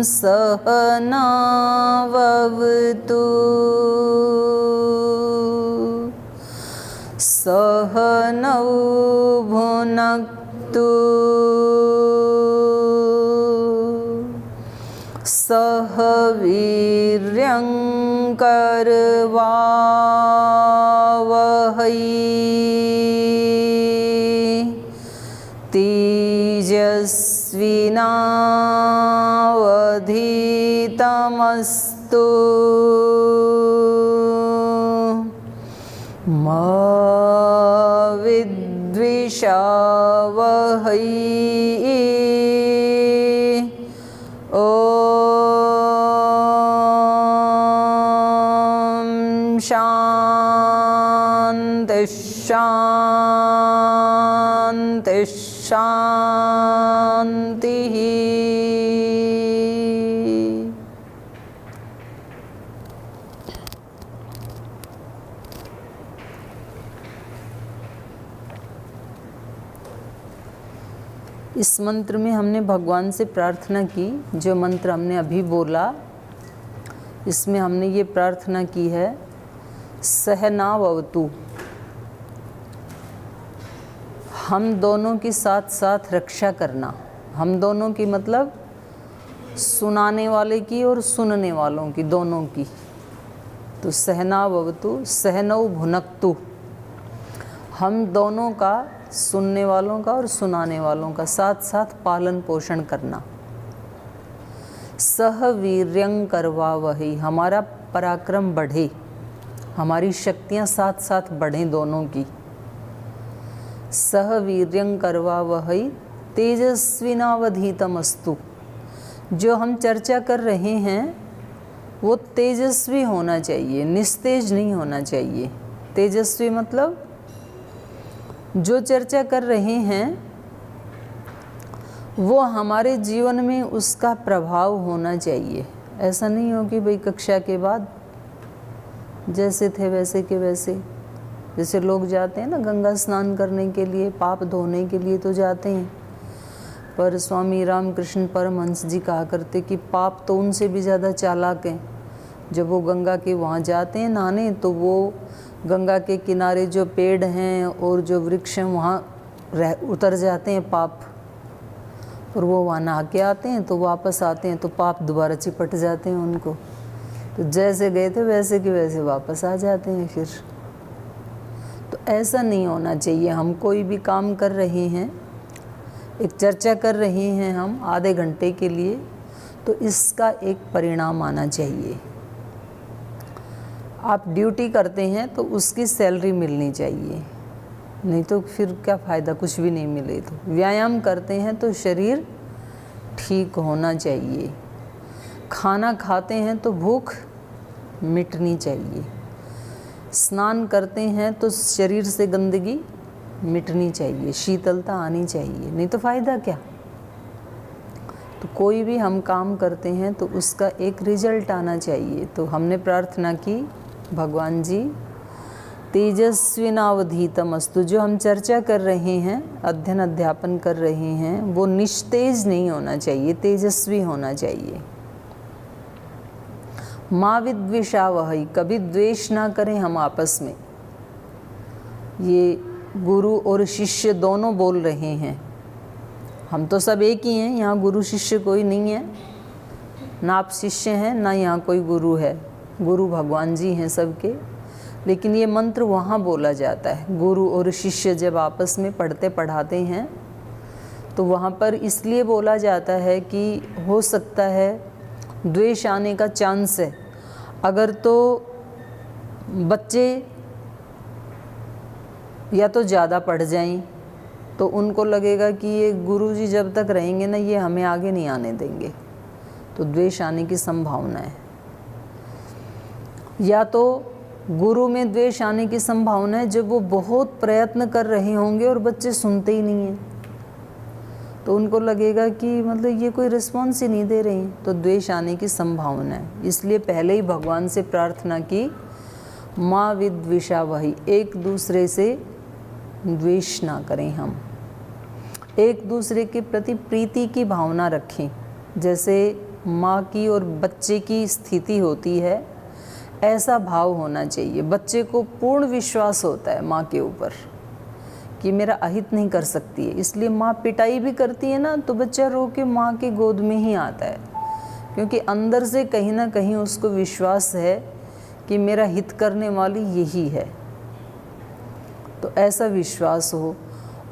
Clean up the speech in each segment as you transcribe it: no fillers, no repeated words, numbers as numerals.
सहनावतु सहनौ भुनक्तु सह वीर्यं करवावहै तेजस्विनावधीतमस्तु मा विद्विषावहै शांति शांति शांति। इस मंत्र में हमने भगवान से प्रार्थना की, जो मंत्र हमने अभी बोला इसमें हमने ये प्रार्थना की है, सहनावतु, हम दोनों की साथ साथ रक्षा करना। हम दोनों की मतलब सुनाने वाले की और सुनने वालों की, दोनों की। तो सहनावतु सहनौ भुनक्तु, हम दोनों का, सुनने वालों का और सुनाने वालों का साथ साथ पालन पोषण करना। सह वीर्यं करवावहै, हमारा पराक्रम बढ़े, हमारी शक्तियां साथ साथ बढ़ें दोनों की। सह वीर्यं करवावहै तेजस्विनावधीतमस्तु, जो हम चर्चा कर रहे हैं वो तेजस्वी होना चाहिए, निस्तेज नहीं होना चाहिए। तेजस्वी मतलब जो चर्चा कर रहे हैं वो हमारे जीवन में उसका प्रभाव होना चाहिए। ऐसा नहीं हो कि भाई कक्षा के बाद जैसे थे वैसे के वैसे। जैसे लोग जाते हैं ना गंगा स्नान करने के लिए, पाप धोने के लिए तो जाते हैं, पर स्वामी रामकृष्ण परमहंस जी कहा करते कि पाप तो उनसे भी ज़्यादा चालाक हैं। जब वो गंगा के वहाँ जाते हैं नहाने, तो वो गंगा के किनारे जो पेड़ हैं और जो वृक्ष हैं वहाँ उतर जाते हैं पाप, और वो वहाँ नहा के आते हैं तो वापस आते हैं तो पाप दोबारा चिपट जाते हैं उनको। तो जैसे गए थे वैसे के वैसे वापस आ जाते हैं फिर। तो ऐसा नहीं होना चाहिए। हम कोई भी काम कर रहे हैं, एक चर्चा कर रहे हैं हम आधे घंटे के लिए, तो इसका एक परिणाम आना चाहिए। आप ड्यूटी करते हैं तो उसकी सैलरी मिलनी चाहिए, नहीं तो फिर क्या फ़ायदा, कुछ भी नहीं मिले। तो व्यायाम करते हैं तो शरीर ठीक होना चाहिए। खाना खाते हैं तो भूख मिटनी चाहिए। स्नान करते हैं तो शरीर से गंदगी मिटनी चाहिए, शीतलता आनी चाहिए, नहीं तो फ़ायदा क्या। तो कोई भी हम काम करते हैं तो उसका एक रिजल्ट आना चाहिए। तो हमने प्रार्थना की, भगवान जी तेजस्विनावधीतमस्तु, जो हम चर्चा कर रहे हैं, अध्ययन अध्यापन कर रहे हैं, वो निस्तेज नहीं होना चाहिए, तेजस्वी होना चाहिए। माँ विद्विषावहै, कभी द्वेष ना करें हम आपस में। ये गुरु और शिष्य दोनों बोल रहे हैं, हम तो सब एक ही हैं, यहाँ गुरु शिष्य कोई नहीं है, ना आप शिष्य हैं ना यहाँ कोई गुरु है। गुरु भगवान जी हैं सबके। लेकिन ये मंत्र वहाँ बोला जाता है, गुरु और शिष्य जब आपस में पढ़ते पढ़ाते हैं तो वहाँ पर इसलिए बोला जाता है कि हो सकता है द्वेष आने का चांस है। अगर तो बच्चे या तो ज़्यादा पढ़ जाएं तो उनको लगेगा कि ये गुरुजी जब तक रहेंगे ना ये हमें आगे नहीं आने देंगे, तो द्वेष आने की संभावना है। या तो गुरु में द्वेष आने की संभावना है जब वो बहुत प्रयत्न कर रहे होंगे और बच्चे सुनते ही नहीं हैं, तो उनको लगेगा कि मतलब ये कोई रिस्पॉन्स ही नहीं दे रहे हैं, तो द्वेष आने की संभावना है। इसलिए पहले ही भगवान से प्रार्थना की, माँ विद्विषावहै, एक दूसरे से द्वेष ना करें, हम एक दूसरे के प्रति प्रीति की भावना रखें। जैसे माँ की और बच्चे की स्थिति होती है, ऐसा भाव होना चाहिए। बच्चे को पूर्ण विश्वास होता है माँ के ऊपर कि मेरा अहित नहीं कर सकती है, इसलिए माँ पिटाई भी करती है ना तो बच्चा रो के माँ की गोद में ही आता है, क्योंकि अंदर से कहीं ना कहीं उसको विश्वास है कि मेरा हित करने वाली यही है। तो ऐसा विश्वास हो।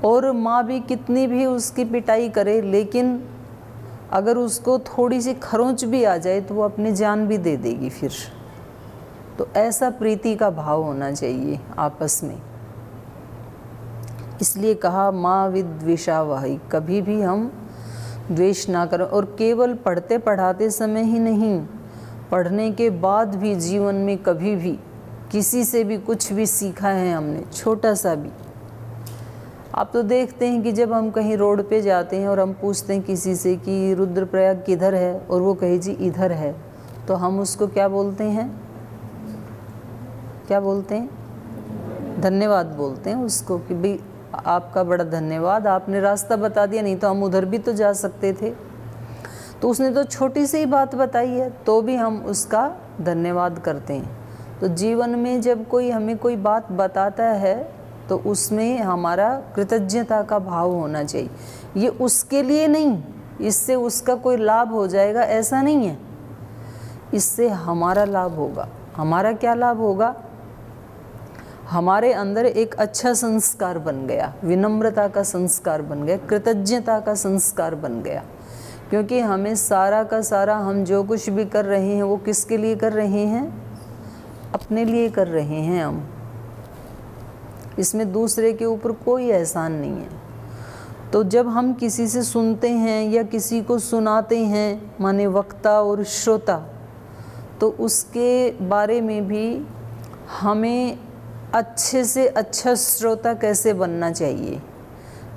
और माँ भी कितनी भी उसकी पिटाई करे, लेकिन अगर उसको थोड़ी सी खरोंच भी आ जाए तो वो अपनी जान भी दे देगी फिर। तो ऐसा प्रीति का भाव होना चाहिए आपस में। इसलिए कहा माँ विद्विषावहै, कभी भी हम द्वेष ना करें। और केवल पढ़ते पढ़ाते समय ही नहीं, पढ़ने के बाद भी जीवन में कभी भी किसी से भी कुछ भी सीखा है हमने, छोटा सा भी। आप तो देखते हैं कि जब हम कहीं रोड पे जाते हैं और हम पूछते हैं किसी से कि रुद्रप्रयाग किधर है, और वो कहे जी इधर है, तो हम उसको क्या बोलते हैं? क्या बोलते हैं? धन्यवाद बोलते हैं उसको कि भाई आपका बड़ा धन्यवाद, आपने रास्ता बता दिया, नहीं तो हम उधर भी तो जा सकते थे। तो उसने तो छोटी सी ही बात बताई है, तो भी हम उसका धन्यवाद करते हैं। तो जीवन में जब कोई हमें कोई बात बताता है तो उसमें हमारा कृतज्ञता का भाव होना चाहिए। ये उसके लिए नहीं, इससे उसका कोई लाभ हो जाएगा ऐसा नहीं है, इससे हमारा लाभ होगा। हमारा क्या लाभ होगा? हमारे अंदर एक अच्छा संस्कार बन गया, विनम्रता का संस्कार बन गया, कृतज्ञता का संस्कार बन गया। क्योंकि हमें सारा का सारा हम जो कुछ भी कर रहे हैं वो किसके लिए कर रहे हैं? अपने लिए कर रहे हैं हम। इसमें दूसरे के ऊपर कोई एहसान नहीं है। तो जब हम किसी से सुनते हैं या किसी को सुनाते हैं, माने वक्ता और श्रोता, तो उसके बारे में भी हमें अच्छे से अच्छा श्रोता कैसे बनना चाहिए,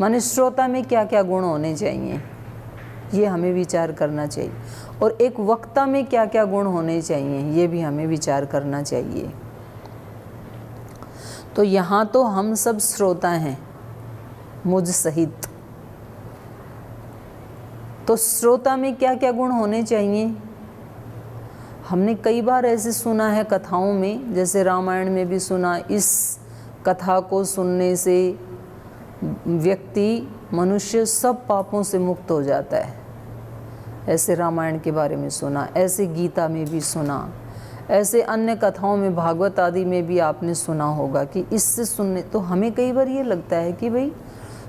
माने श्रोता में क्या क्या गुण होने चाहिए, ये हमें विचार करना चाहिए। और एक वक्ता में क्या क्या गुण होने चाहिए, ये भी हमें विचार करना चाहिए। तो यहाँ तो हम सब श्रोता हैं, मुझ सहित। तो श्रोता में क्या क्या गुण होने चाहिए? हमने कई बार ऐसे सुना है कथाओं में, जैसे रामायण में भी सुना, इस कथा को सुनने से व्यक्ति, मनुष्य सब पापों से मुक्त हो जाता है। ऐसे रामायण के बारे में सुना, ऐसे गीता में भी सुना, ऐसे अन्य कथाओं में, भागवत आदि में भी आपने सुना होगा कि इससे सुनने। तो हमें कई बार ये लगता है कि भाई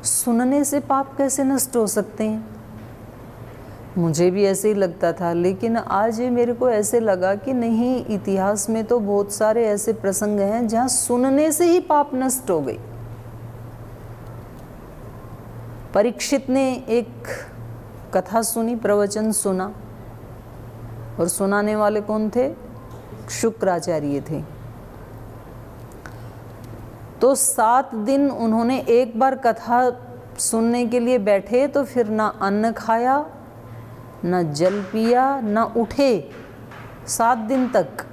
सुनने से पाप कैसे नष्ट हो सकते हैं। मुझे भी ऐसे ही लगता था, लेकिन आज मेरे को ऐसे लगा कि नहीं, इतिहास में तो बहुत सारे ऐसे प्रसंग हैं जहाँ सुनने से ही पाप नष्ट हो गए। परीक्षित ने एक कथा सुनी, प्रवचन सुना, और सुनाने वाले कौन थे? शुक्राचार्य थे। तो 7 दिन उन्होंने एक बार कथा सुनने के लिए बैठे तो फिर ना अन्न खाया, ना जल पिया, ना उठे 7 दिन तक।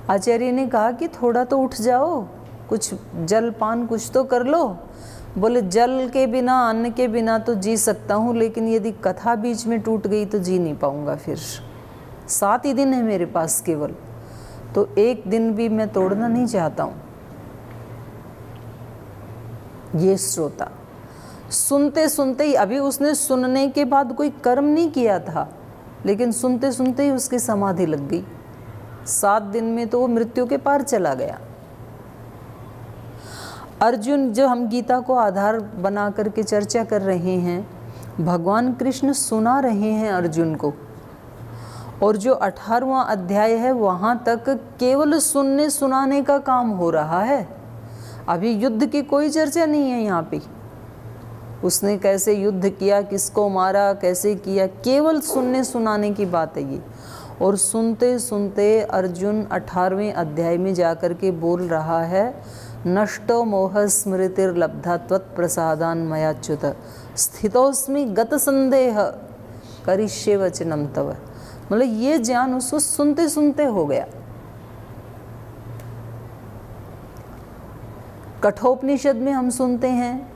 आचार्य ने कहा कि थोड़ा तो उठ जाओ, कुछ जल पान कुछ तो कर लो। बोले जल के बिना, अन्न के बिना तो जी सकता हूँ, लेकिन यदि कथा बीच में टूट गई तो जी नहीं पाऊंगा। फिर 7 ही दिन है मेरे पास केवल, तो एक दिन भी मैं तोड़ना नहीं चाहता हूँ। ये श्रोता सुनते सुनते ही, अभी उसने सुनने के बाद कोई कर्म नहीं किया था, लेकिन सुनते सुनते ही उसकी समाधि लग गई। 7 दिन में तो वो मृत्यु के पार चला गया। अर्जुन, जो हम गीता को आधार बना करके चर्चा कर रहे हैं, भगवान कृष्ण सुना रहे हैं अर्जुन को, और जो 18वां अध्याय है वहाँ तक केवल सुनने सुनाने का काम हो रहा है। अभी युद्ध की कोई चर्चा नहीं है यहाँ पे। उसने कैसे युद्ध किया, किसको मारा, कैसे किया, केवल सुनने सुनाने की बात है ये। और सुनते सुनते अर्जुन 18वें अध्याय में जाकर के बोल रहा है, नष्टो मोह स्मृतिर्लब्धा त्वत्प्रसादान् मयाच्युत स्थितोस्मि गत संदेह करिष्ये वचनम तव। मतलब ये ज्ञान उसको सुनते सुनते हो गया। कठोपनिषद में हम सुनते हैं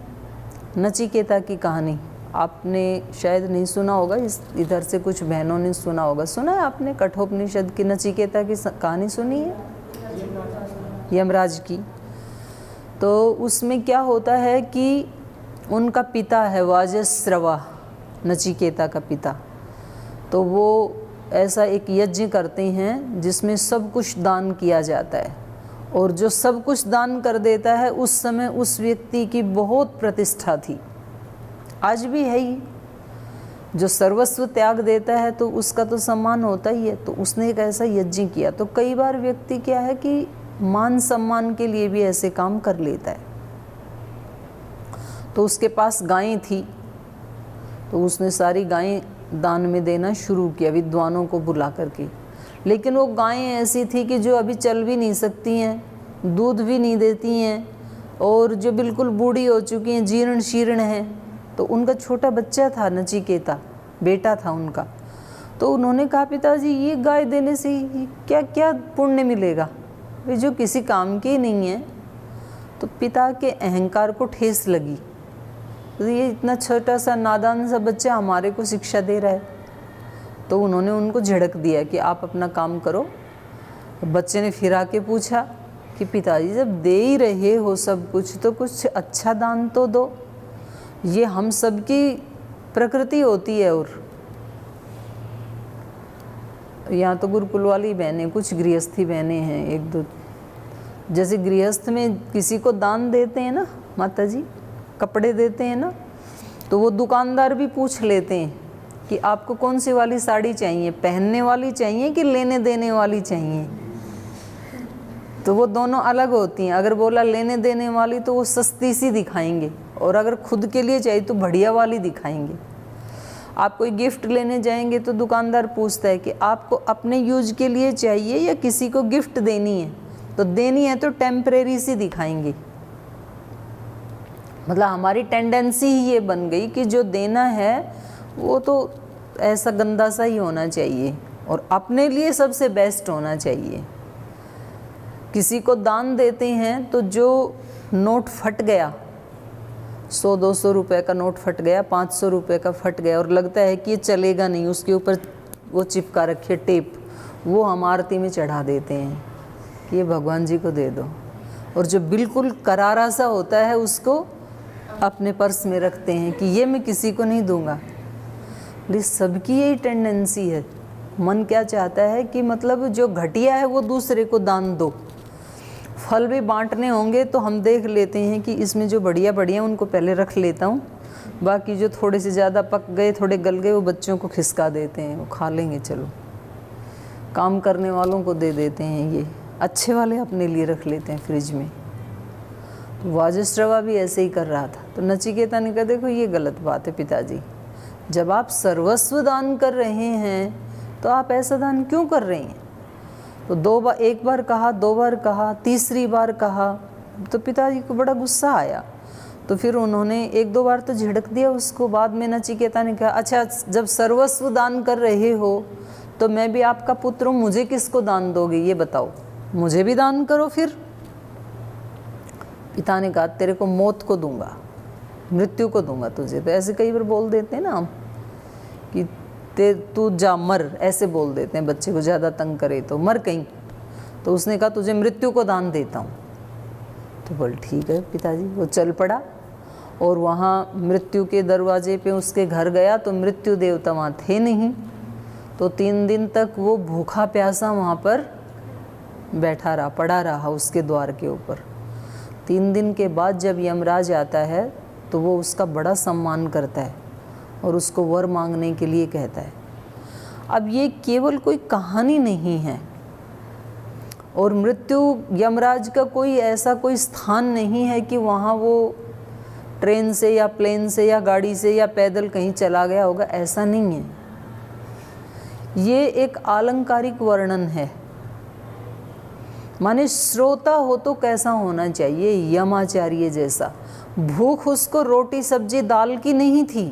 नचिकेता की कहानी, आपने शायद नहीं सुना होगा, इधर से कुछ बहनों ने सुना होगा। सुना है आपने कठोपनिषद की नचिकेता की कहानी सुनी है, यमराज की? तो उसमें क्या होता है कि उनका पिता है वाजस्रवा, नचिकेता का पिता, तो वो ऐसा एक यज्ञ करते हैं जिसमें सब कुछ दान किया जाता है, और जो सब कुछ दान कर देता है उस समय उस व्यक्ति की बहुत प्रतिष्ठा थी। आज भी है ही, जो सर्वस्व त्याग देता है तो उसका तो सम्मान होता ही है। तो उसने एक ऐसा यज्ञ किया। तो कई बार व्यक्ति क्या है कि मान सम्मान के लिए भी ऐसे काम कर लेता है। तो उसके पास गायें थी, तो उसने सारी गायें दान में देना शुरू किया विद्वानों को बुला करके। लेकिन वो गायें ऐसी थी कि जो अभी चल भी नहीं सकती हैं, दूध भी नहीं देती हैं, और जो बिल्कुल बूढ़ी हो चुकी हैं, जीर्ण शीर्ण हैं। तो उनका छोटा बच्चा था, नचिकेता बेटा था उनका। तो उन्होंने कहा, पिताजी ये गाय देने से क्या क्या पुण्य मिलेगा, वे जो किसी काम की नहीं है। तो पिता के अहंकार को ठेस लगी, तो ये इतना छोटा सा नादान सा बच्चा हमारे को शिक्षा दे रहा है। तो उन्होंने उनको झिड़क दिया कि आप अपना काम करो। बच्चे ने फिर आके पूछा कि पिताजी जब दे ही रहे हो सब कुछ, तो कुछ अच्छा दान तो दो, ये हम सबकी प्रकृति होती है। और यहाँ तो गुरुकुल वाली बहनें, कुछ गृहस्थी बहनें हैं एक दो, जैसे गृहस्थ में किसी को दान देते हैं ना माता जी, कपड़े देते हैं ना, तो वो दुकानदार भी पूछ लेते हैं कि आपको कौन सी वाली साड़ी चाहिए, पहनने वाली चाहिए कि लेने देने वाली चाहिए। तो वो दोनों अलग होती हैं। अगर बोला लेने देने वाली तो वो सस्ती सी दिखाएंगे, और अगर खुद के लिए चाहिए तो बढ़िया वाली दिखाएंगे। आप कोई गिफ्ट लेने जाएंगे तो दुकानदार पूछता है कि आपको अपने यूज के लिए चाहिए या किसी को गिफ्ट देनी है। तो देनी है तो टेम्परेरी सी दिखाएंगे। मतलब हमारी टेंडेंसी ही ये बन गई कि जो देना है वो तो ऐसा गंदा सा ही होना चाहिए, और अपने लिए सबसे बेस्ट होना चाहिए। किसी को दान देते हैं तो जो नोट फट गया, 100-200 रुपए का नोट फट गया, 500 रुपए का फट गया, और लगता है कि ये चलेगा नहीं, उसके ऊपर वो चिपका रखे टेप, वो हम आरती में चढ़ा देते हैं कि ये भगवान जी को दे दो। और जो बिल्कुल करारा सा होता है उसको अपने पर्स में रखते हैं कि ये मैं किसी को नहीं दूंगा। ये सबकी यही टेंडेंसी है। मन क्या चाहता है कि मतलब जो घटिया है वो दूसरे को दान दो। फल भी बांटने होंगे तो हम देख लेते हैं कि इसमें जो बढ़िया बढ़िया उनको पहले रख लेता हूँ, बाकी जो थोड़े से ज़्यादा पक गए, थोड़े गल गए, वो बच्चों को खिसका देते हैं, वो खा लेंगे, चलो। काम करने वालों को दे देते हैं, ये अच्छे वाले अपने लिए रख लेते हैं फ्रिज में। तो वाजस्रवा भी ऐसे ही कर रहा था। तो नचिकेता ने कहा, देखो ये गलत बात है पिताजी, जब आप सर्वस्व दान कर रहे हैं तो आप ऐसा दान क्यों कर रहे हैं? तो एक बार कहा, 2 बार कहा, तीसरी बार कहा, तो पिताजी को बड़ा गुस्सा आया। तो फिर उन्होंने 1-2 बार तो झिड़क दिया उसको। बाद में नचिकेता ने कहा, अच्छा जब सर्वस्व दान कर रहे हो तो मैं भी आपका पुत्र हूँ, मुझे किसको दान दोगे ये बताओ, मुझे भी दान करो फिर। पिता ने कहा, तेरे को मौत को दूंगा, मृत्यु को दूंगा तुझे। तो ऐसे कई बार बोल देते हैं ना हम कि तू जा मर, ऐसे बोल देते हैं बच्चे को, ज़्यादा तंग करे तो मर कहीं। तो उसने कहा, तुझे मृत्यु को दान देता हूँ। तो बोल ठीक है पिताजी। वो चल पड़ा और वहाँ मृत्यु के दरवाजे पे उसके घर गया तो मृत्यु देवता वहाँ थे नहीं। तो 3 दिन तक वो भूखा प्यासा वहाँ पर बैठा रहा, पड़ा रहा उसके द्वार के ऊपर। 3 दिन के बाद जब यमराज आता है तो वो उसका बड़ा सम्मान करता है और उसको वर मांगने के लिए कहता है। अब ये केवल कोई कहानी नहीं है, और मृत्यु यमराज का कोई ऐसा कोई स्थान नहीं है कि वहाँ वो ट्रेन से या प्लेन से या गाड़ी से या पैदल कहीं चला गया होगा, ऐसा नहीं है। ये एक आलंकारिक वर्णन है। माने श्रोता हो तो कैसा होना चाहिए, यमाचार्य जैसा। भूख उसको रोटी सब्जी दाल की नहीं थी,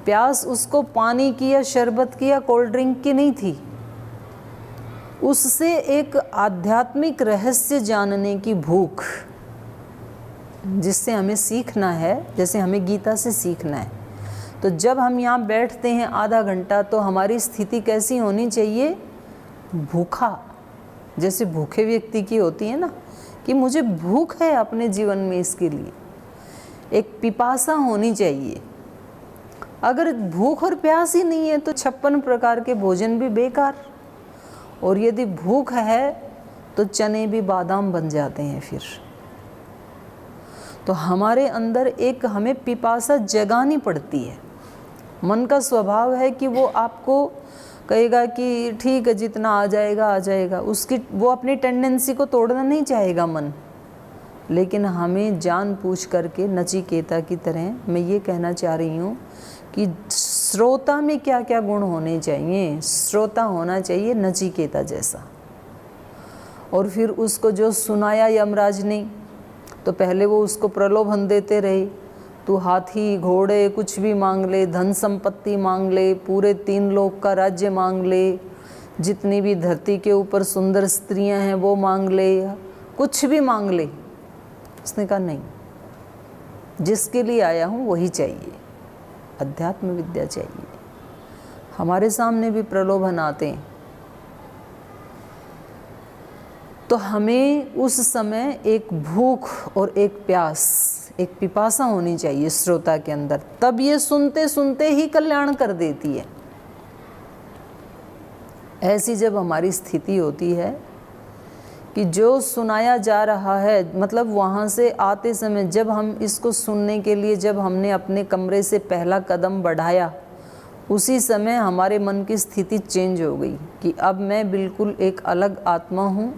प्यास उसको पानी की या शरबत की या कोल्ड ड्रिंक की नहीं थी, उससे एक आध्यात्मिक रहस्य जानने की भूख, जिससे हमें सीखना है, जैसे हमें गीता से सीखना है। तो जब हम यहाँ बैठते हैं आधा घंटा, तो हमारी स्थिति कैसी होनी चाहिए? भूखा, जैसे भूखे व्यक्ति की होती है ना, कि मुझे भूख है अपने जीवन में, इसके लिए एक पिपासा होनी चाहिए। अगर भूख और प्यास ही नहीं है तो 56 प्रकार के भोजन भी बेकार, और यदि भूख है तो चने भी बादाम बन जाते हैं फिर। तो हमारे अंदर एक हमें पिपासा जगानी पड़ती है। मन का स्वभाव है कि वो आपको कहेगा कि ठीक है जितना आ जाएगा आ जाएगा, उसकी वो अपनी टेंडेंसी को तोड़ना नहीं चाहेगा मन। लेकिन हमें जान पूछ करके नचिकेता की तरह मैं ये कहना चाह रही हूँ कि श्रोता में क्या क्या गुण होने चाहिए। श्रोता होना चाहिए नचिकेता जैसा। और फिर उसको जो सुनाया यमराज ने, तो पहले वो उसको प्रलोभन देते रहे, तू हाथी घोड़े कुछ भी मांग ले, धन संपत्ति मांग ले, पूरे 3 लोक का राज्य मांग ले, जितनी भी धरती के ऊपर सुंदर स्त्रियां हैं वो मांग ले, कुछ भी मांग ले। उसने कहा नहीं, जिसके लिए आया हूँ वही चाहिए, अध्यात्म विद्या चाहिए। हमारे सामने भी प्रलोभन आते हैं, तो हमें उस समय एक भूख और एक प्यास, एक पिपासा होनी चाहिए श्रोता के अंदर, तब ये सुनते सुनते ही कल्याण कर देती है। ऐसी जब हमारी स्थिति होती है कि जो सुनाया जा रहा है, मतलब वहाँ से आते समय जब हम इसको सुनने के लिए जब हमने अपने कमरे से पहला कदम बढ़ाया, उसी समय हमारे मन की स्थिति चेंज हो गई कि अब मैं बिल्कुल एक अलग आत्मा हूँ।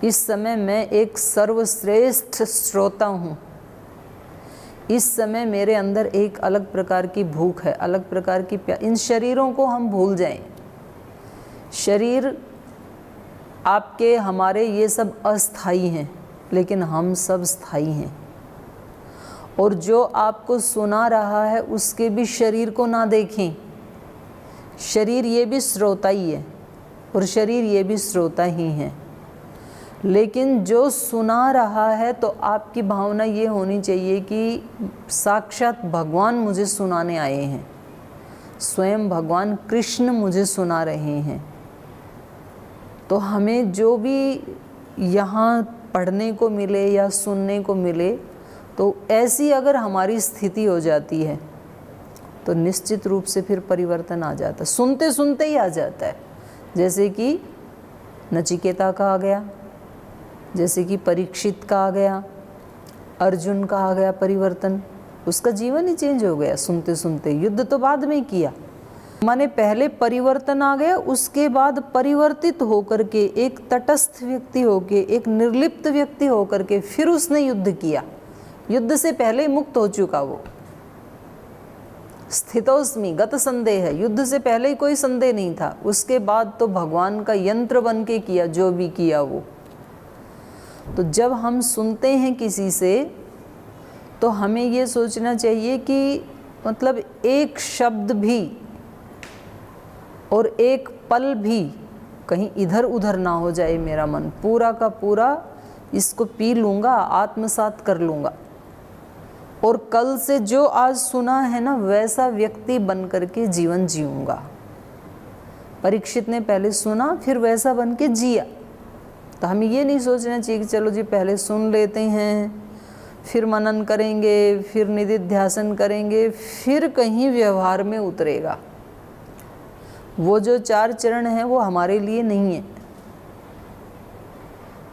इस समय मैं एक सर्वश्रेष्ठ श्रोता हूँ। इस समय मेरे अंदर एक अलग प्रकार की भूख है, अलग प्रकार की प्यास। इन शरीरों को हम भूल जाएं। शरीर आपके हमारे ये सब अस्थाई हैं, लेकिन हम सब स्थायी हैं। और जो आपको सुना रहा है उसके भी शरीर को ना देखें। शरीर ये भी श्रोता ही है और शरीर ये भी श्रोता ही है, लेकिन जो सुना रहा है तो आपकी भावना ये होनी चाहिए कि साक्षात भगवान मुझे सुनाने आए हैं, स्वयं भगवान कृष्ण मुझे सुना रहे हैं। तो हमें जो भी यहाँ पढ़ने को मिले या सुनने को मिले, तो ऐसी अगर हमारी स्थिति हो जाती है तो निश्चित रूप से फिर परिवर्तन आ जाता है, सुनते सुनते ही आ जाता है। जैसे कि नचिकेता का आ गया, जैसे कि परीक्षित का आ गया, अर्जुन का आ गया परिवर्तन, उसका जीवन ही चेंज हो गया सुनते सुनते। युद्ध तो बाद में किया, माने पहले परिवर्तन आ गया, उसके बाद परिवर्तित होकर के एक तटस्थ व्यक्ति होके, एक निर्लिप्त व्यक्ति होकर के फिर उसने युद्ध किया। युद्ध से पहले मुक्त हो चुका वो, स्थितोस्मि गत संदेह है, युद्ध से पहले ही कोई संदेह नहीं था। उसके बाद तो भगवान का यंत्र बन के किया जो भी किया वो। तो जब हम सुनते हैं किसी से तो हमें ये सोचना चाहिए कि मतलब एक शब्द भी और एक पल भी कहीं इधर उधर ना हो जाए। मेरा मन पूरा का पूरा इसको पी लूँगा, आत्मसात कर लूँगा, और कल से जो आज सुना है ना वैसा व्यक्ति बन करके जीवन जीऊँगा। परीक्षित ने पहले सुना फिर वैसा बन के जिया। तो हमें ये नहीं सोचना चाहिए कि चलो जी पहले सुन लेते हैं, फिर मनन करेंगे, फिर निधिध्यासन करेंगे, फिर कहीं व्यवहार में उतरेगा। वो जो 4 चरण हैं वो हमारे लिए नहीं है।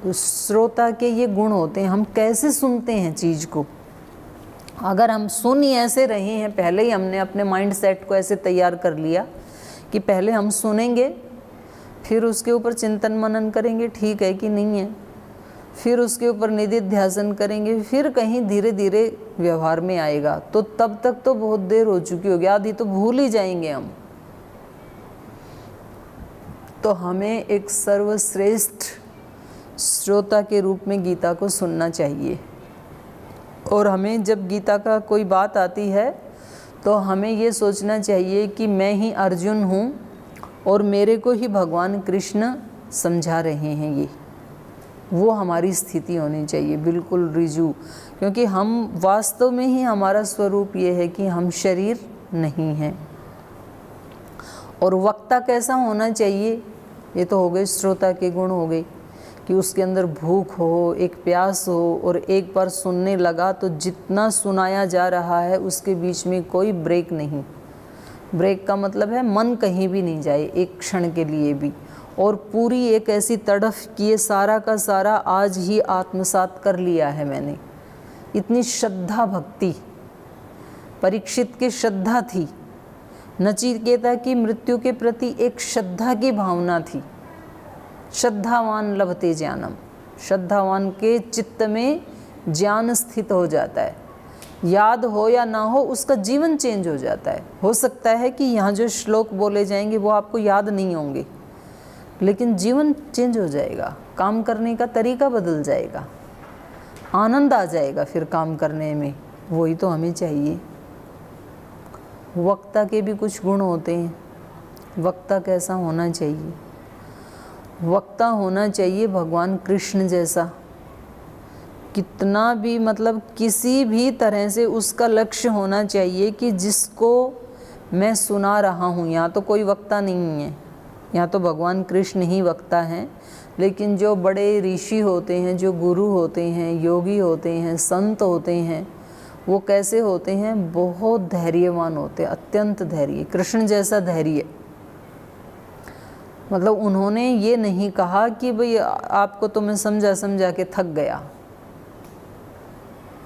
तो श्रोता के ये गुण होते हैं, हम कैसे सुनते हैं चीज़ को। अगर हम सुन ही ऐसे रहे हैं, पहले ही हमने अपने माइंड सेट को ऐसे तैयार कर लिया कि पहले हम सुनेंगे, फिर उसके ऊपर चिंतन मनन करेंगे ठीक है कि नहीं है, फिर उसके ऊपर निधिध्यासन करेंगे, फिर कहीं धीरे धीरे व्यवहार में आएगा, तो तब तक तो बहुत देर हो चुकी होगी, आधी तो भूल ही जाएंगे हम। तो हमें एक सर्वश्रेष्ठ श्रोता के रूप में गीता को सुनना चाहिए। और हमें जब गीता का कोई बात आती है तो हमें ये सोचना चाहिए कि मैं ही अर्जुन हूँ और मेरे को ही भगवान कृष्ण समझा रहे हैं। ये वो हमारी स्थिति होनी चाहिए, बिल्कुल रिजू, क्योंकि हम वास्तव में ही हमारा स्वरूप ये है कि हम शरीर नहीं हैं। और वक्ता कैसा होना चाहिए, ये तो हो गए श्रोता के गुण हो गए, कि उसके अंदर भूख हो, एक प्यास हो, और एक बार सुनने लगा तो जितना सुनाया जा रहा है उसके बीच में कोई ब्रेक नहीं। ब्रेक का मतलब है मन कहीं भी नहीं जाए एक क्षण के लिए भी, और पूरी एक ऐसी तड़फ कि ये सारा का सारा आज ही आत्मसात कर लिया है मैंने। इतनी श्रद्धा भक्ति, परीक्षित की श्रद्धा थी, नचिकेता की मृत्यु के प्रति एक श्रद्धा की भावना थी। श्रद्धावान लभते ज्ञानम, श्रद्धावान के चित्त में ज्ञान स्थित हो जाता है। याद हो या ना हो उसका जीवन चेंज हो जाता है। हो सकता है कि यहाँ जो श्लोक बोले जाएंगे वो आपको याद नहीं होंगे, लेकिन जीवन चेंज हो जाएगा, काम करने का तरीका बदल जाएगा, आनंद आ जाएगा फिर काम करने में। वही तो हमें चाहिए। वक्ता के भी कुछ गुण होते हैं। वक्ता कैसा होना चाहिए? वक्ता होना चाहिए भगवान कृष्ण जैसा। कितना भी मतलब किसी भी तरह से उसका लक्ष्य होना चाहिए कि जिसको मैं सुना रहा हूँ, यहाँ तो कोई वक्ता नहीं है, यहाँ तो भगवान कृष्ण ही वक्ता हैं। लेकिन जो बड़े ऋषि होते हैं, जो गुरु होते हैं, योगी होते हैं, संत होते हैं, वो कैसे होते हैं? बहुत धैर्यवान होते हैं, अत्यंत धैर्य, कृष्ण जैसा धैर्य। मतलब उन्होंने ये नहीं कहा कि भाई आपको तो मैं समझा समझा के थक गया,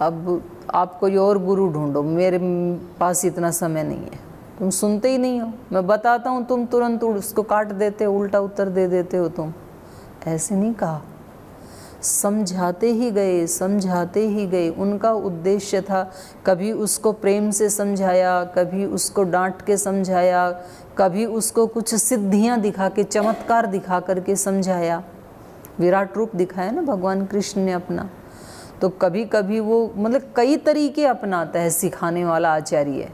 अब आप कोई और गुरु ढूंढो, मेरे पास इतना समय नहीं है। तुम सुनते ही नहीं हो, मैं बताता हूँ तुम तुरंत उसको काट देते हो, उल्टा उत्तर दे देते हो तुम। ऐसे नहीं कहा, समझाते ही गए, समझाते ही गए। उनका उद्देश्य था, कभी उसको प्रेम से समझाया, कभी उसको डांट के समझाया, कभी उसको कुछ सिद्धियां दिखा के, चमत्कार दिखा करके समझाया। विराट रूप दिखाया ना भगवान कृष्ण ने अपना। तो कभी कभी वो मतलब कई तरीके अपनाता है सिखाने वाला आचार्य।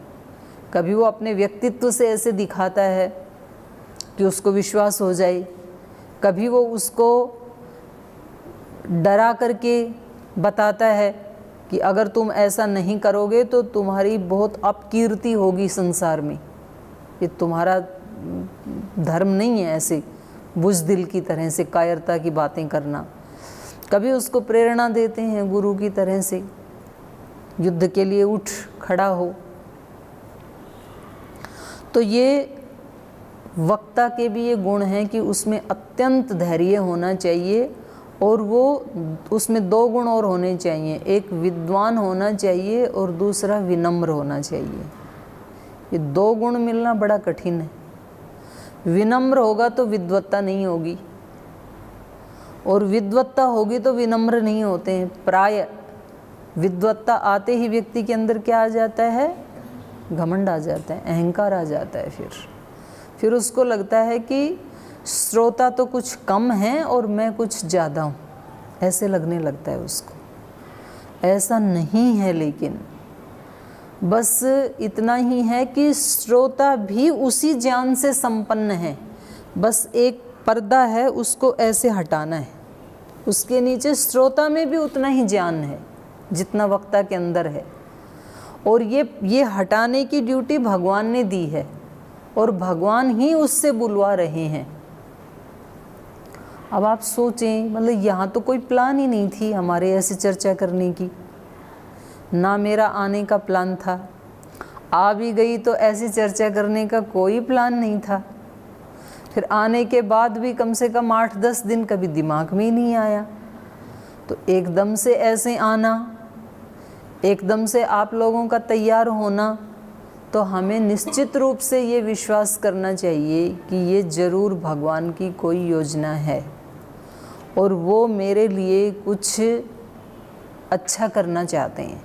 कभी वो अपने व्यक्तित्व से ऐसे दिखाता है कि उसको विश्वास हो जाए, कभी वो उसको डरा करके बताता है कि अगर तुम ऐसा नहीं करोगे तो तुम्हारी बहुत अपकीर्ति होगी संसार में, ये तुम्हारा धर्म नहीं है ऐसे बुज़दिल की तरह से कायरता की बातें करना। कभी उसको प्रेरणा देते हैं गुरु की तरह से, युद्ध के लिए उठ खड़ा हो। तो ये वक्ता के भी ये गुण हैं कि उसमें अत्यंत धैर्य होना चाहिए, और वो उसमें दो गुण और होने चाहिए, एक विद्वान होना चाहिए और दूसरा विनम्र होना चाहिए। ये दो गुण मिलना बड़ा कठिन है। विनम्र होगा तो विद्वत्ता नहीं होगी, और विद्वत्ता होगी तो विनम्र नहीं होते हैं। प्राय विद्वत्ता आते ही व्यक्ति के अंदर क्या आ जाता है? घमंड आ जाता है, अहंकार आ जाता है। फिर उसको लगता है कि श्रोता तो कुछ कम है और मैं कुछ ज़्यादा हूँ, ऐसे लगने लगता है उसको। ऐसा नहीं है, लेकिन बस इतना ही है कि श्रोता भी उसी ज्ञान से संपन्न है, बस एक पर्दा है उसको ऐसे हटाना है। उसके नीचे श्रोता में भी उतना ही ज्ञान है जितना वक्ता के अंदर है, और ये हटाने की ड्यूटी भगवान ने दी है, और भगवान ही उससे बुलवा रहे हैं। अब आप सोचें, मतलब यहाँ तो कोई प्लान ही नहीं थी हमारे ऐसे चर्चा करने की, ना मेरा आने का प्लान था। आ भी गई तो ऐसी चर्चा करने का कोई प्लान नहीं था। फिर आने के बाद भी कम से कम 8-10 दिन कभी दिमाग में ही नहीं आया। तो एकदम से ऐसे आना, एकदम से आप लोगों का तैयार होना, तो हमें निश्चित रूप से ये विश्वास करना चाहिए कि ये ज़रूर भगवान की कोई योजना है, और वो मेरे लिए कुछ अच्छा करना चाहते हैं।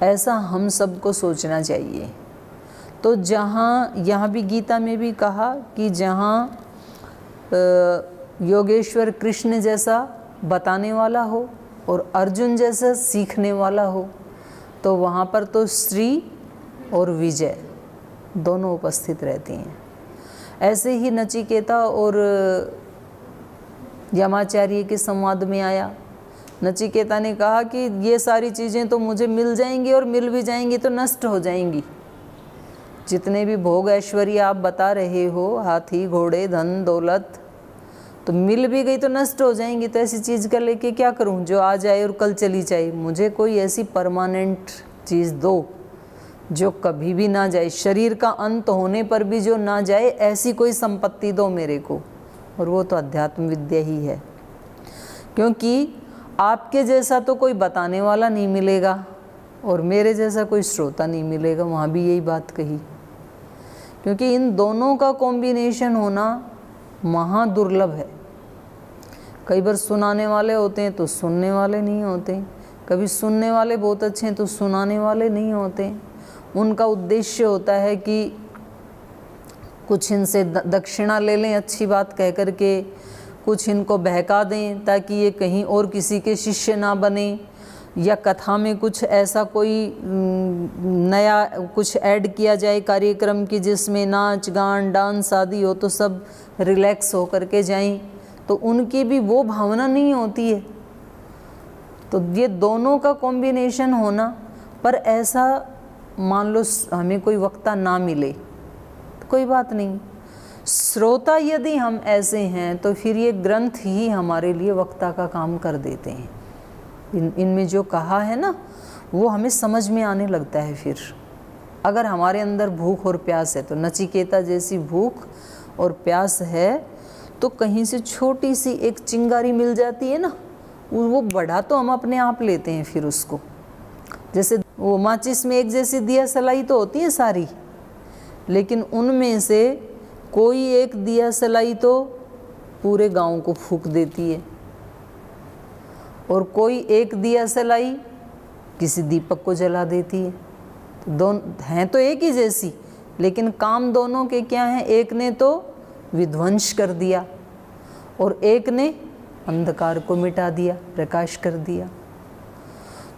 ऐसा हम सबको सोचना चाहिए। तो जहाँ यहाँ भी गीता में भी कहा कि जहाँ योगेश्वर कृष्ण जैसा बताने वाला हो और अर्जुन जैसा सीखने वाला हो, तो वहाँ पर तो श्री और विजय दोनों उपस्थित रहती हैं। ऐसे ही नचिकेता और यमाचार्य के संवाद में आया। नचिकेता ने कहा कि ये सारी चीज़ें तो मुझे मिल जाएंगी और मिल भी जाएंगी तो नष्ट हो जाएंगी। जितने भी भोग ऐश्वर्य आप बता रहे हो, हाथी घोड़े धन दौलत, तो मिल भी गई तो नष्ट हो जाएंगी, तो ऐसी चीज़ का लेके क्या करूं जो आ जाए और कल चली जाए। मुझे कोई ऐसी परमानेंट चीज़ दो जो कभी भी ना जाए, शरीर का अंत होने पर भी जो ना जाए, ऐसी कोई संपत्ति दो मेरे को। और वो तो अध्यात्म विद्या ही है, क्योंकि आपके जैसा तो कोई बताने वाला नहीं मिलेगा और मेरे जैसा कोई श्रोता नहीं मिलेगा। वहाँ भी यही बात कही, क्योंकि इन दोनों का कॉम्बिनेशन होना महा दुर्लभ है। कई बार सुनाने वाले होते हैं तो सुनने वाले नहीं होते, कभी सुनने वाले बहुत अच्छे हैं तो सुनाने वाले नहीं होते। उनका उद्देश्य होता है कि कुछ इनसे दक्षिणा ले लें अच्छी बात कह करके, कुछ इनको बहका दें ताकि ये कहीं और किसी के शिष्य ना बने, या कथा में कुछ ऐसा कोई नया कुछ ऐड किया जाए कार्यक्रम की जिसमें नाच गान डांस आदि हो तो सब रिलैक्स हो करके जाएं, तो उनकी भी वो भावना नहीं होती है। तो ये दोनों का कॉम्बिनेशन होना, पर ऐसा मान लो हमें कोई वक्ता ना मिले तो कोई बात नहीं, श्रोता यदि हम ऐसे हैं तो फिर ये ग्रंथ ही हमारे लिए वक्ता का काम कर देते हैं। इनमें जो कहा है ना वो हमें समझ में आने लगता है। फिर अगर हमारे अंदर भूख और प्यास है, तो नचिकेता जैसी भूख और प्यास है तो कहीं से छोटी सी एक चिंगारी मिल जाती है ना, वो बढ़ा तो हम अपने आप लेते हैं फिर उसको। जैसे वो माचिस में एक जैसी दिया सलाई तो होती है सारी, लेकिन उनमें से कोई एक दिया सलाई तो पूरे गांव को फूंक देती है, और कोई एक दिया सलाई किसी दीपक को जला देती है। तो दोनों हैं तो एक ही जैसी, लेकिन काम दोनों के क्या हैं, एक ने तो विध्वंस कर दिया और एक ने अंधकार को मिटा दिया, प्रकाश कर दिया।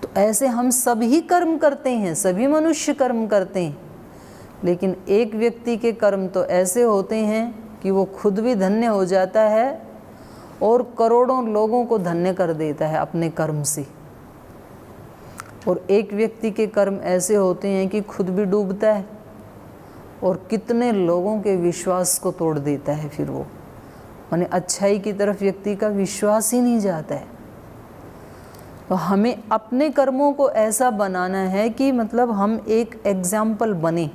तो ऐसे हम सभी कर्म करते हैं, सभी मनुष्य कर्म करते हैं, लेकिन एक व्यक्ति के कर्म तो ऐसे होते हैं कि वो खुद भी धन्य हो जाता है और करोड़ों लोगों को धन्य कर देता है अपने कर्म से। और एक व्यक्ति के कर्म ऐसे होते हैं कि खुद भी डूबता है और कितने लोगों के विश्वास को तोड़ देता है। फिर वो माने अच्छाई की तरफ व्यक्ति का विश्वास ही नहीं जाता है। तो हमें अपने कर्मों को ऐसा बनाना है कि मतलब हम एक एग्जाम्पल बने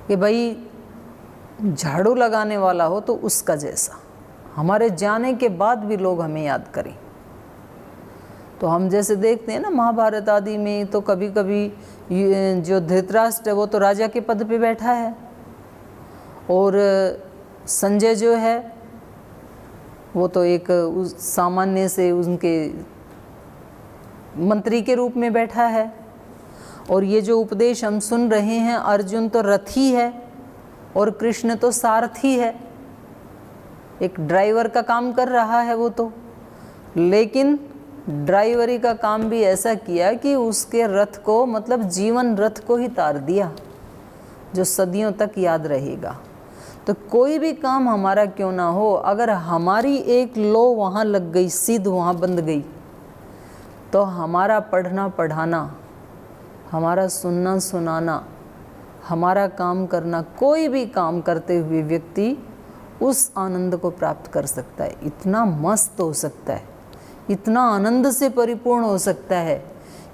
कि भाई झाड़ू लगाने वाला हो तो उसका जैसा, हमारे जाने के बाद भी लोग हमें याद करें। तो हम जैसे देखते हैं ना महाभारत आदि में, तो कभी कभी जो धृतराष्ट्र है वो तो राजा के पद पे बैठा है, और संजय जो है वो तो एक सामान्य से उनके मंत्री के रूप में बैठा है। और ये जो उपदेश हम सुन रहे हैं, अर्जुन तो रथी है और कृष्ण तो सारथी है, एक ड्राइवर का काम कर रहा है वो तो। लेकिन ड्राइवरी का काम भी ऐसा किया कि उसके रथ को, मतलब जीवन रथ को ही तार दिया, जो सदियों तक याद रहेगा। तो कोई भी काम हमारा क्यों ना हो, अगर हमारी एक लो वहाँ लग गई, सीध वहाँ बंध गई, तो हमारा पढ़ना पढ़ाना, हमारा सुनना सुनाना, हमारा काम करना, कोई भी काम करते हुए व्यक्ति उस आनंद को प्राप्त कर सकता है। इतना मस्त हो सकता है, इतना आनंद से परिपूर्ण हो सकता है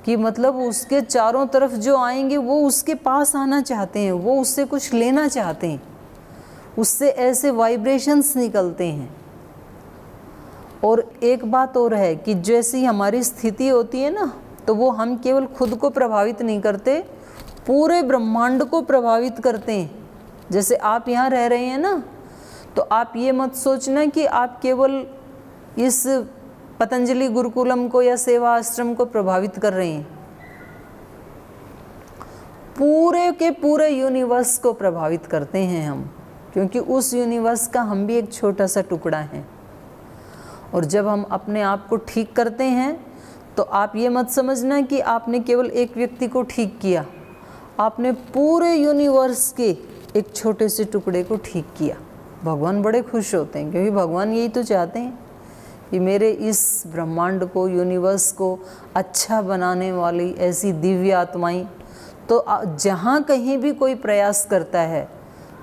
कि मतलब उसके चारों तरफ जो आएंगे वो उसके पास आना चाहते हैं, वो उससे कुछ लेना चाहते हैं, उससे ऐसे वाइब्रेशंस निकलते हैं। और एक बात और है कि जैसी हमारी स्थिति होती है ना, तो वो हम केवल खुद को प्रभावित नहीं करते, पूरे ब्रह्मांड को प्रभावित करते हैं। जैसे आप यहाँ रह रहे हैं ना, तो आप ये मत सोचना कि आप केवल इस पतंजलि गुरुकुलम को या सेवा आश्रम को प्रभावित कर रहे हैं, पूरे के पूरे यूनिवर्स को प्रभावित करते हैं हम, क्योंकि उस यूनिवर्स का हम भी एक छोटा सा टुकड़ा हैं। और जब हम अपने आप को ठीक करते हैं तो आप ये मत समझना कि आपने केवल एक व्यक्ति को ठीक किया, आपने पूरे यूनिवर्स के एक छोटे से टुकड़े को ठीक किया। भगवान बड़े खुश होते हैं, क्योंकि भगवान यही तो चाहते हैं कि मेरे इस ब्रह्मांड को, यूनिवर्स को अच्छा बनाने वाली ऐसी दिव्य आत्माएं, तो जहाँ कहीं भी कोई प्रयास करता है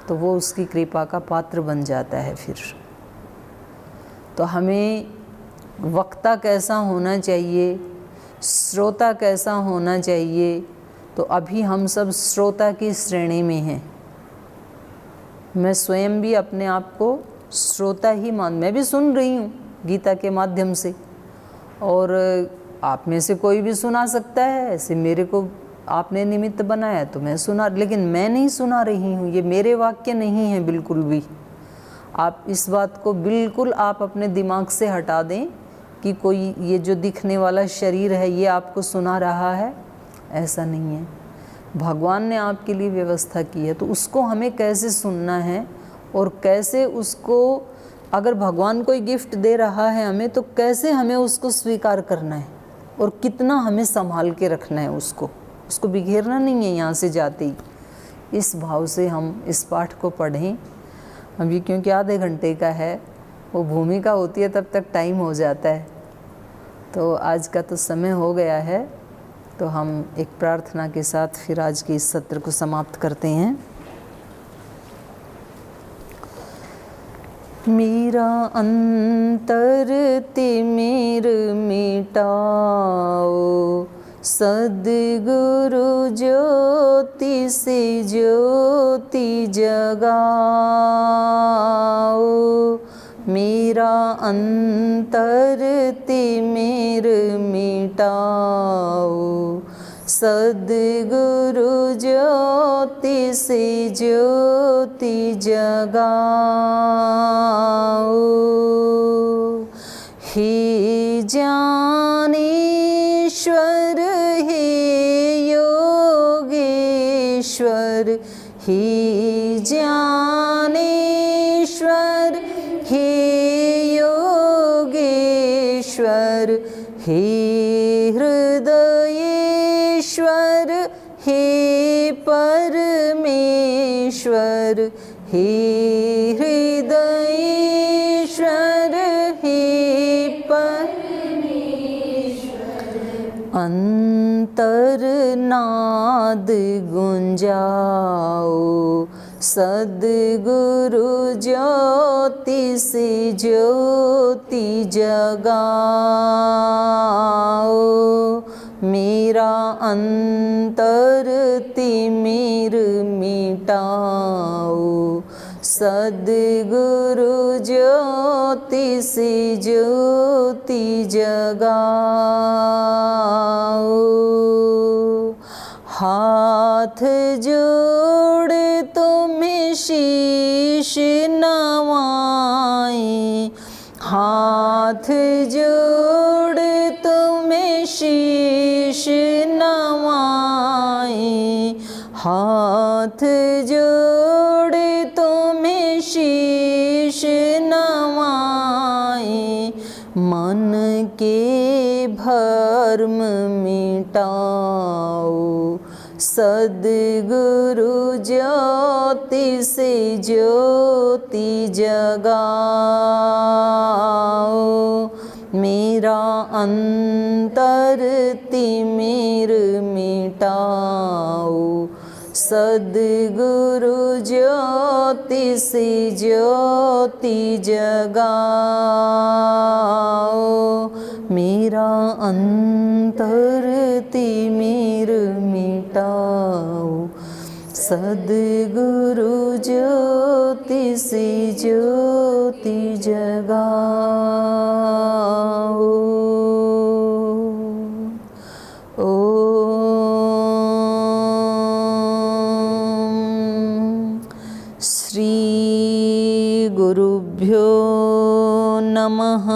तो वो उसकी कृपा का पात्र बन जाता है। फिर तो हमें वक्ता कैसा होना चाहिए, श्रोता कैसा होना चाहिए, तो अभी हम सब श्रोता की श्रेणी में हैं। मैं स्वयं भी अपने आप को श्रोता ही मैं भी सुन रही हूँ गीता के माध्यम से, और आप में से कोई भी सुना सकता है। ऐसे मेरे को आपने निमित्त बनाया तो मैं सुना, लेकिन मैं नहीं सुना रही हूँ, ये मेरे वाक्य नहीं है बिल्कुल भी। आप इस बात को बिल्कुल आप अपने दिमाग से हटा दें कि कोई ये जो दिखने वाला शरीर है ये आपको सुना रहा है, ऐसा नहीं है। भगवान ने आपके लिए व्यवस्था की है, तो उसको हमें कैसे सुनना है और कैसे उसको, अगर भगवान कोई गिफ्ट दे रहा है हमें, तो कैसे हमें उसको स्वीकार करना है और कितना हमें संभाल के रखना है उसको बिखेरना नहीं है यहाँ से जाते ही। इस भाव से हम इस पाठ को पढ़ें अभी, क्योंकि आधे घंटे का है, वो भूमिका होती है तब तक टाइम हो जाता है। तो आज का तो समय हो गया है, तो हम एक प्रार्थना के साथ फिर आज के इस सत्र को समाप्त करते हैं। मेरा अंतर तिमिर मिटाओ, सद्गुरु ज्योति से ज्योति जगाओ। मेरा अंतर तिमिर मिटाओ, सद्गुरु ज्योति से ज्योति जगाओ। हे ज्ञानेश्वर, हे योगेश्वर, हे ज्ञानेश्वर, हे योगेश्वर, हे हृदयेश्वर, हे परमेश्वर, हे हृदयेश्वर, हे परमेश्वर। अंतरनाद गुंजाओ, सद्गुरु ज्योति से ज्योति जगाओ। मेरा अंतर तिमिर मिटाओ, सद्गुरु ज्योति से ज्योति जगाओ। हाथ जोड़ तुम्हें शीश नवाए, हाथ जोड़ तुम्हें शीश नवाए, हाथ जोड़ तुम्हें शीश नवाए। मन के भर्म मिटाओ, सद्गुरु ज्योति से ज्योति जगाओ। मेरा अंतर तिमिर मिटाओ, सद्गुरु ज्योति से ज्योति जगाओ। मेरा अंतर तिमिर मिटाओ, सद्गुरु ज्योति से ज्योति जगाओ। श्री गुरुभ्यो नमः।